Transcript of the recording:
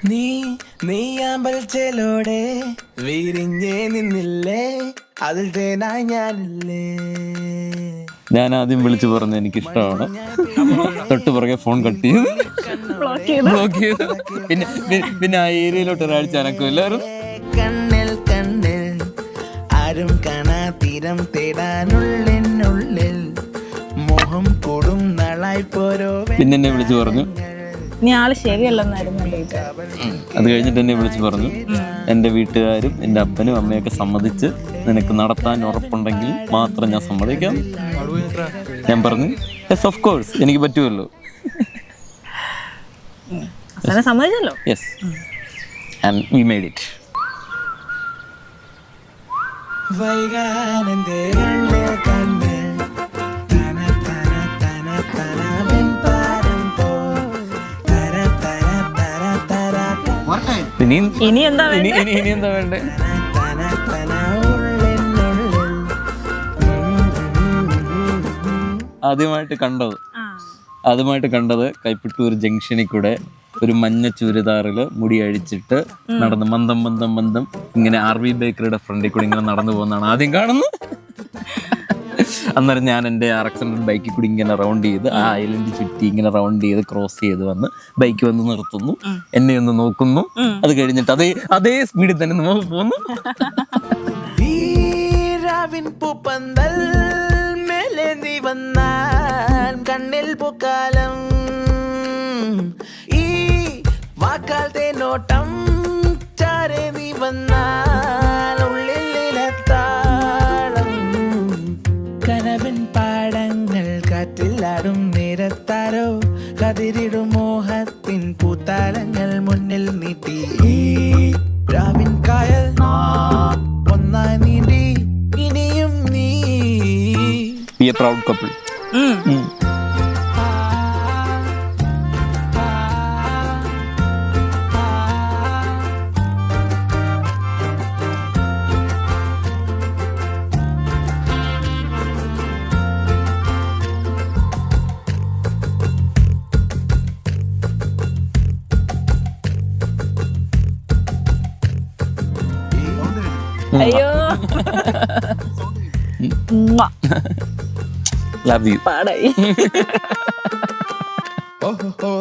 നീ നീയാമ്പൽ ചേലോടെ വീരിഞ്ഞേ നിന്നില്ലേ, അതിൽ തേനായി ഞാനില്ലേ. ഞാൻ ആദ്യം വിളിച്ചു പറഞ്ഞു എനിക്കിഷ്ടമാണ്. തൊട്ട് പുറകെ ഫോൺ കട്ട് ചെയ്ത് ബ്ലോക്ക് ചെയ്തു. പിന്നെ ആ ഏരിയയിലോട്ട് ഒരാഴ്ച അനക്കമില്ലായിരുന്നു. കണ്ണിൽ കണ്ണിൽ ആരും കാണാ തീരം തേടാനുള്ളിനുള്ളിൽ മോഹം കൂടും നാളായി പോരോ. പിന്നെ എന്നെ വിളിച്ചു പറഞ്ഞു നീ ആള് ശരിയല്ലെന്നായിരുന്നു. അത് കഴിഞ്ഞിട്ട് എന്നെ വിളിച്ചു പറഞ്ഞു എൻ്റെ വീട്ടുകാരും എൻ്റെ അപ്പനും അമ്മയൊക്കെ സമ്മതിച്ച് നിനക്ക് നടത്താൻ ഉറപ്പുണ്ടെങ്കിൽ മാത്രം ഞാൻ സമ്മതിക്കാം. ഞാൻ പറഞ്ഞു യെസ് ഓഫ് കോഴ്സ്, എനിക്ക് പറ്റുമല്ലോ. സമ്മതിച്ചല്ലോ. Yes, and we made it. വൈകാനന്റെ കണ്ണിൽ കണ്ണിൽ തന തന തന തന വെൺതാരം പോ തര തര തര തര ഇനി എന്താ ഇനി എന്താ വേണ്ടേ? തന തന ഉള്ളിനുള്ളിൽ. ആദ്യമായിട്ട് കണ്ടത് കൈപ്പട്ടൂർ ജംഗ്ഷനിൽ കൂടെ ഒരു മഞ്ഞ ചുരിദാറില് മുടി അഴിച്ചിട്ട് നടന്ന് മന്ദം ഇങ്ങനെ RV ബേക്കറിയുടെ ഫ്രണ്ടിൽ കൂടി ഇങ്ങനെ നടന്നു പോകുന്നതാണ് ആദ്യം കാണുന്നത്. അന്നേരം ഞാൻ എൻ്റെ RX-100 ബൈക്കിൽ കൂടി ഇങ്ങനെ റൗണ്ട് ചെയ്ത് ആ ഐലൻഡ് ചുറ്റി ഇങ്ങനെ റൗണ്ട് ചെയ്ത് ക്രോസ് ചെയ്ത് വന്ന് ബൈക്ക് വന്ന് നിർത്തുന്നു, എന്നെ ഒന്ന് നോക്കുന്നു. അത് കഴിഞ്ഞിട്ട് അതേ സ്പീഡിൽ തന്നെ നമ്മൾ പോകുന്നു. പൂപ്പന്തൽ മേലെ നീ വന്നാൽ കണ്ണിൽ പൂക്കാലം, ഈ വാക്കാൽ തേനോട്ടം ചാരെ നീ വന്നാൽ ഉള്ളിലെത്താളം. കനവിൻ പാടങ്ങൾ കാറ്റിലാടും നേരത്താരോ കതിരിടും മോഹത്തിൻ പൂത്താലങ്ങൾ മുന്നിൽ നീട്ടി. രാവിൻ കായൽ ഒന്നായി നീണ്ടി ഇനിയും നീ. Be a proud couple. അയ്യോ Love you. പാടായി. ഓഹോ